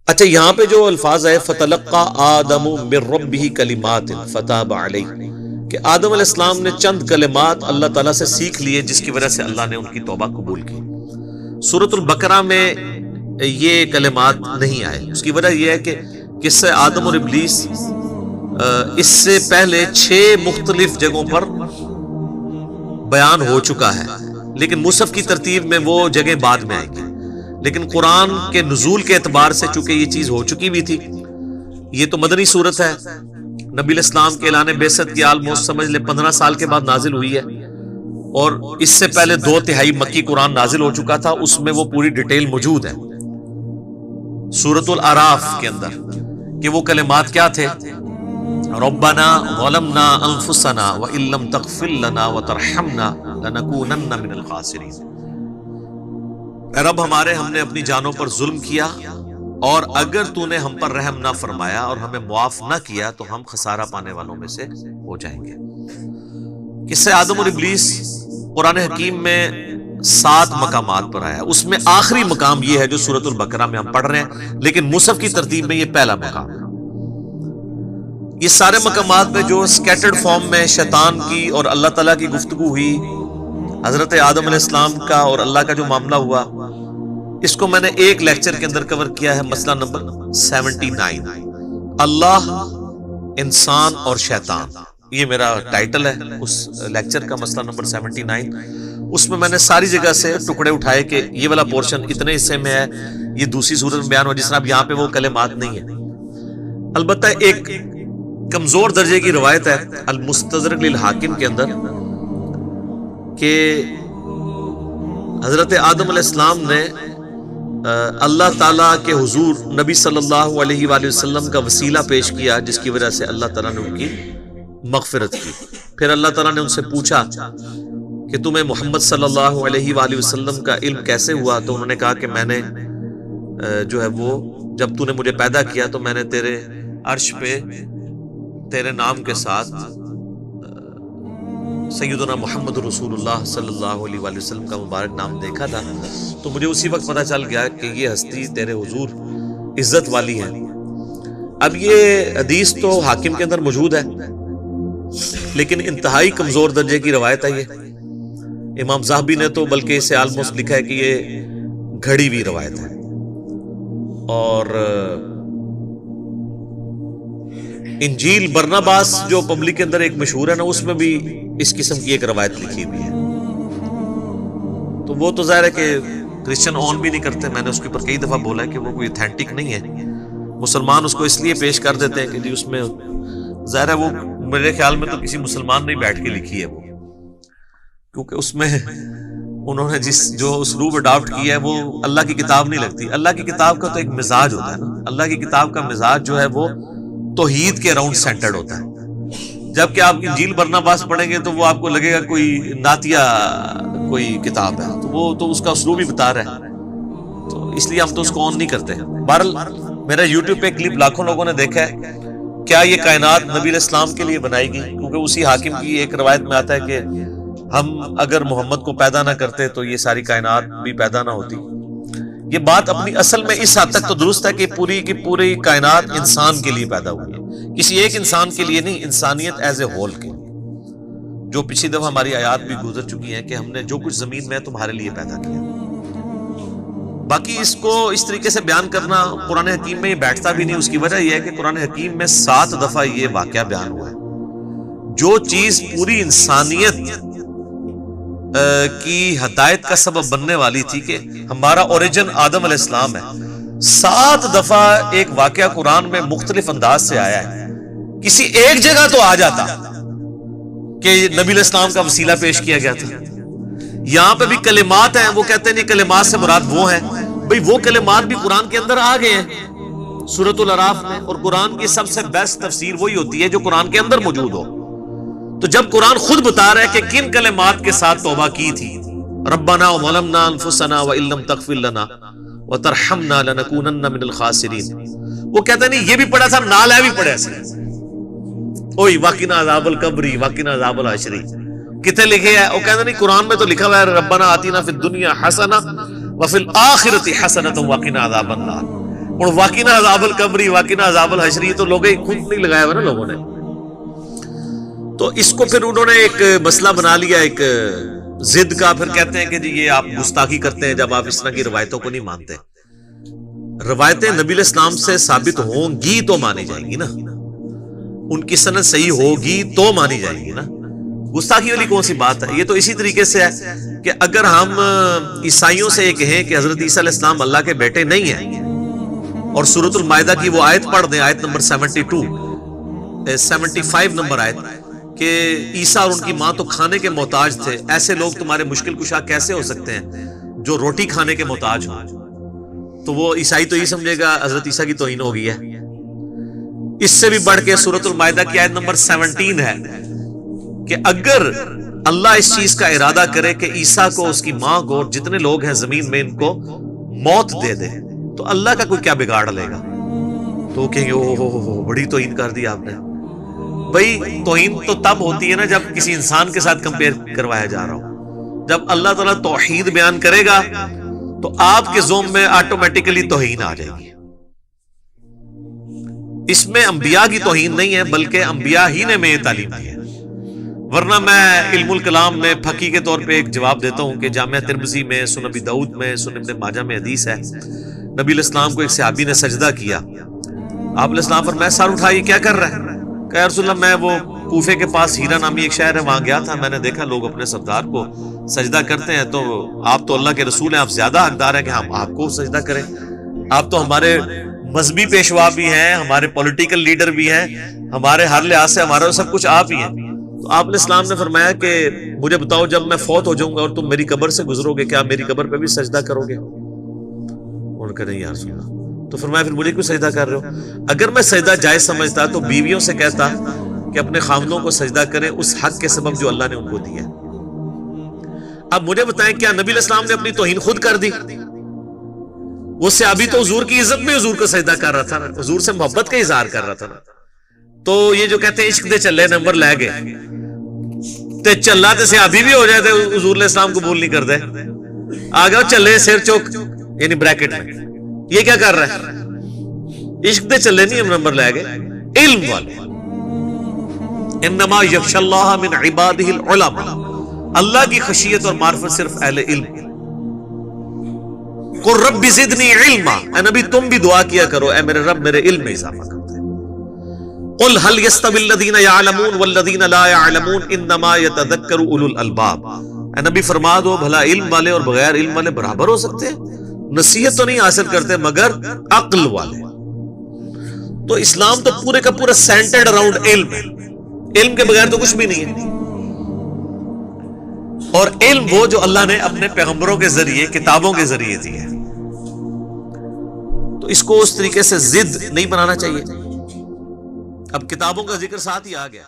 اچھا، یہاں پہ جو الفاظ ہے فتلقى آدم من ربه کلمات فتاب علیہ، کہ آدم علیہ السلام نے چند کلمات اللہ تعالیٰ سے سیکھ لیے جس کی وجہ سے اللہ نے ان کی توبہ قبول کی۔ سورۃ البقرہ میں یہ کلمات نہیں آئے، اس کی وجہ یہ ہے کہ قصہ آدم اور ابلیس اس سے پہلے 6 مختلف جگہوں پر بیان ہو چکا ہے، لیکن مصحف کی ترتیب میں وہ جگہ بعد میں آئیں گی۔ لیکن قرآن کے نزول کے اعتبار سے چونکہ یہ چیز ہو چکی بھی تھی، یہ تو مدنی صورت ہے، نبی علیہ السلام کے اعلان بعثت کی آلموسٹ سمجھ لے 15 سال کے بعد نازل ہوئی ہے، اور اس سے پہلے 2/3 مکی قرآن نازل ہو چکا تھا، اس میں وہ پوری ڈیٹیل موجود ہے سورۃ الاعراف کے اندر کہ وہ کلمات کیا تھے۔ ربنا ظلمنا انفسنا وان لم تغفر لنا وترحمنا لنکونن من الخاسرین، اے رب ہمارے، ہم نے اپنی جانوں پر ظلم کیا، اور اگر تو نے ہم پر رحم نہ فرمایا اور ہمیں معاف نہ کیا تو ہم خسارہ پانے والوں میں سے ہو جائیں گے۔ قصہ آدم اور ابلیس قرآن حکیم میں 7 مقامات پر آیا، اس میں آخری مقام یہ ہے جو سورۃ البقرہ میں ہم پڑھ رہے ہیں، لیکن مصحف کی ترتیب میں یہ پہلا مقام ہے۔ یہ سارے مقامات پہ جو سکیٹرڈ فارم میں شیطان کی اور اللہ تعالیٰ کی گفتگو ہوئی، حضرت آدم علیہ السلام کا اور اللہ کا جو معاملہ ہوا، اس کو میں نے ایک لیکچر کے اندر کور کیا ہے، مسئلہ نمبر 79، اللہ، انسان اور شیطان، یہ میرا ٹائٹل ہے اس لیکچر کا، مسئلہ نمبر 79۔ اس میں میں نے ساری جگہ سے ٹکڑے اٹھائے کہ یہ والا پورشن اتنے حصے میں ہے، یہ دوسری صورت میں بیان ہوا، جس طرح یہاں پہ وہ کلمات نہیں ہیں۔ البتہ ایک کمزور درجے کی روایت ہے المستدرک للحاکم کے اندر کہ حضرت آدم علیہ السلام نے اللہ تعالیٰ کے حضور نبی صلی اللہ علیہ وآلہ وسلم کا وسیلہ پیش کیا، جس کی وجہ سے اللہ تعالیٰ نے ان کی مغفرت کی۔ پھر اللہ تعالیٰ نے ان سے پوچھا کہ تمہیں محمد صلی اللہ علیہ وآلہ وسلم کا علم کیسے ہوا؟ تو انہوں نے کہا کہ میں نے جو ہے وہ جب تو نے مجھے پیدا کیا تو میں نے تیرے عرش پہ تیرے نام کے ساتھ سیدنا محمد رسول اللہ صلی اللہ علیہ وآلہ وسلم کا مبارک نام دیکھا تھا، تو مجھے اسی وقت پتہ چل گیا کہ یہ ہستی تیرے حضور عزت والی ہے۔ اب یہ حدیث تو حاکم کے اندر موجود ہے، لیکن انتہائی کمزور درجے کی روایت ہے یہ۔ امام ذہبی نے تو بلکہ اسے آلموسٹ لکھا ہے کہ یہ گھڑی ہوئی روایت ہے، اور انجیل برناباس جو پبلک کے اندر ایک مشہور ہے نا، اس میں بھی اس قسم کی ایک روایت لکھی ہوئی ہے۔ تو وہ تو ظاہر ہے کہ کرسچن آن بھی نہیں کرتے، میں نے اس کے اوپر کئی دفعہ بولا ہے کہ وہ کوئی اتھینٹک نہیں ہے، مسلمان اس کو اس لیے پیش کر دیتے ہیں کہ جی اس میں ظاہر ہے وہ میرے خیال میں تو کسی مسلمان نے بیٹھ کے لکھی ہے وہ، کیونکہ اس میں انہوں نے جو اسلوب اڈاپٹ کیا ہے وہ اللہ کی کتاب نہیں لگتی۔ اللہ کی کتاب کا تو ایک مزاج ہوتا ہے نا، اللہ کی کتاب کا مزاج جو ہے وہ توحید کے اراؤنڈ سینٹرڈ ہوتا ہے، جبکہ آپ انجیل برناباس پڑھیں گے تو وہ آپ کو لگے گا کوئی نعتیہ کوئی کتاب ہے، تو وہ تو اس کا اسلوب ہی بتا رہا ہے، تو اس لیے ہم تو اس کو آن نہیں کرتے۔ بہرحال میرا یوٹیوب پہ کلپ لاکھوں لوگوں نے دیکھا ہے، کیا یہ کائنات نبی علیہ السلام کے لیے بنائی گئی؟ کیونکہ اسی حاکم کی ایک روایت میں آتا ہے کہ ہم اگر محمد کو پیدا نہ کرتے تو یہ ساری کائنات بھی پیدا نہ ہوتی۔ یہ بات اپنی اصل میں اس حد تک تو درست ہے کہ پوری کی پوری کائنات انسان کے لیے پیدا ہوئی ہے، کسی ایک انسان کے لیے نہیں، انسانیت ایز اے ہول کے لیے، جو پچھلی دفعہ ہماری آیات بھی گزر چکی ہیں کہ ہم نے جو کچھ زمین میں ہے تمہارے لیے پیدا کیا۔ باقی اس کو اس طریقے سے بیان کرنا قرآن حکیم میں یہ بیٹھتا بھی نہیں، اس کی وجہ یہ ہے کہ قرآن حکیم میں 7 دفعہ یہ واقعہ بیان ہوا ہے۔ جو چیز پوری انسانیت کی ہدایت کا سبب بننے والی تھی کہ ہمارا اوریجن آدم علیہ السلام ہے، 7 دفعہ ایک واقعہ قرآن میں مختلف انداز سے آیا ہے۔ کسی ایک جگہ تو آ جاتا کہ نبی علیہ السلام کا وسیلہ پیش کیا گیا تھا۔ یہاں پہ بھی کلمات ہیں، وہ کہتے ہیں نہیں کلمات سے مراد وہ ہیں، بھئی وہ کلمات بھی قرآن کے اندر آ گئے ہیں سورۃ الاعراف میں، اور قرآن کی سب سے بیسٹ تفسیر وہی ہوتی ہے جو قرآن کے اندر موجود ہو۔ تو جب قرآن خود بتا رہا ہے کہ کن کلمات کے ساتھ توبہ کی تھی، ربنا ظلمنا انفسنا وان لم تغفر لنا وترحمنا لنکونن من الخاسرین، وہ کہتا ہے نہیں یہ بھی پڑھا تھا، نالے بھی پڑھے سے اوئی وقنا عذاب القبر وقنا عذاب الحشر، کتنے لکھے ہے؟ وہ کہتا نہیں قرآن میں تو لکھا ہوا ہے ربنا آتینا فی الدنیا حسنہ وفی الآخرۃ حسنۃ وقنا عذاب النار، اور واقعنا عذاب القبری واقعنا عذاب الحشری تو لوگ خود نہیں لگایا ہوا نا لوگوں نے. تو اس کو پھر انہوں نے ایک مسئلہ بنا لیا, ایک ضد کا. پھر کہتے ہیں کہ جی یہ آپ گستاخی کرتے ہیں جب آپ اس طرح کی روایتوں کو نہیں مانتے. روایتیں نبی علیہ السلام سے ثابت ہوں گی تو مانی جائیں گی نا, ان کی سند صحیح ہوگی تو مانی جائیں گی نا. گستاخی والی کون سی بات ہے؟ یہ تو اسی طریقے سے ہے کہ اگر ہم عیسائیوں سے یہ کہیں کہ حضرت عیسیٰ علیہ السلام اللہ کے بیٹے نہیں ہیں اور سورۃ المائدہ کی وہ آیت پڑھ دیں, آیت نمبر 75 نمبر آیت, کہ عیسیٰ اور ان کی ماں تو کھانے کے محتاج تھے, ایسے لوگ تمہارے مشکل کشا کیسے ہو سکتے ہیں جو روٹی کھانے کے محتاج ہوں, تو وہ عیسائی تو یہ سمجھے گا حضرت عیسیٰ کی توہین ہو گئی ہے. اس سے بھی بڑھ کے سورۃ المائدہ کی آیت نمبر 17 ہے کہ اگر اللہ اس چیز کا ارادہ کرے کہ عیسیٰ کو, اس کی ماں کو, اور جتنے لوگ ہیں زمین میں ان کو موت دے دے تو اللہ کا کوئی کیا بگاڑ لے گا. تو کہیں گے او بڑی توہین کر دی آپ نے. بھائی توہین تو تب ہوتی ہے نا جب کسی انسان کے ساتھ کمپیئر کروایا جا رہا ہو. جب اللہ تعالیٰ توحید بیان کرے گا تو آپ کے ذوم میں آٹومیٹیکلی توہین آ جائے گی. اس میں انبیاء کی توہین نہیں ہے بلکہ انبیاء ہی نے میں تعلیم دی ہے. ورنہ میں علم الکلام میں پھکی کے طور پہ ایک جواب دیتا ہوں کہ جامعہ ترمذی میں, سنن ابی داؤد میں, سنن ابن ماجہ میں حدیث ہے, نبی علیہ السلام کو ایک صحابی نے سجدہ کیا. آپ علیہ السلام فرمایا سر اٹھائیے کیا کر رہا ہے؟ کہ رسول اللہ میں وہ کوفے کے پاس ہیرا نامی ایک شہر ہے وہاں گیا تھا, میں نے دیکھا لوگ اپنے سردار کو سجدہ کرتے ہیں, تو آپ تو اللہ کے رسول ہیں, آپ زیادہ حقدار ہیں کہ ہم آپ کو سجدہ کریں. آپ تو ہمارے مذہبی پیشوا بھی ہیں, ہمارے پولیٹیکل لیڈر بھی ہیں, ہمارے ہر لحاظ سے ہمارا سب کچھ آپ ہی ہیں. تو آپ علیہ السلام نے فرمایا کہ مجھے بتاؤ جب میں فوت ہو جاؤں گا اور تم میری قبر سے گزرو گے کیا میری قبر پہ بھی سجدہ کرو گے؟ انہوں نے کہا نہیں یا رسول اللہ. تو فرمایا پھر مجھے کیوں سجدہ کر رہے ہو؟ اگر میں سجدہ جائز سمجھتا تو بیویوں سے کہتا کہ اپنے خامدوں کو سجدہ کریں اس حق کے سبب جو اللہ نے ان کو دیا. اب مجھے بتائیں کیا نبی علیہ السلام نے اپنی توہین خود کر دی؟ وہ صحابی تو حضور کی عزت میں حضور کو سجدہ کر رہا تھا نا, حضور سے محبت کا اظہار کر رہا تھا نا. تو یہ جو کہتے ہیں عشق دے چلے نمبر لے گئے تے چلا تے صحابی بھی ہو جائے تے حضور علیہ السلام قبول نہیں کرتے. آگے چلے سر چوک یعنی بریکٹ میں, یہ کیا کر رہا ہے؟ عشق دے چلے نہیں ہم نمبر لے گئے, علم والے. انما یخشی اللہ من عبادہ العلماء, اللہ کی خشیت اور معرفت صرف اہل علم. قل رب زدنی علما, اے نبی تم بھی دعا کیا کرو اے میرے رب میرے علم میں اضافہ کر دے. قل هل يستوي الذين يعلمون والذين لا يعلمون انما يتذكر اولو الالباب. اے نبی فرما دو بھلا علم والے اور بغیر علم والے برابر ہو سکتے ہیں؟ نصیحت تو نہیں حاصل کرتے مگر عقل والے. تو اسلام تو پورے کا پورا سینٹرڈ اراؤنڈ علم ہے, علم کے بغیر تو کچھ بھی نہیں ہے. اور علم وہ جو اللہ نے اپنے پیغمبروں کے ذریعے کتابوں کے ذریعے دی ہے. تو اس کو اس طریقے سے ضد نہیں بنانا چاہیے. اب کتابوں کا ذکر ساتھ ہی آ گیا.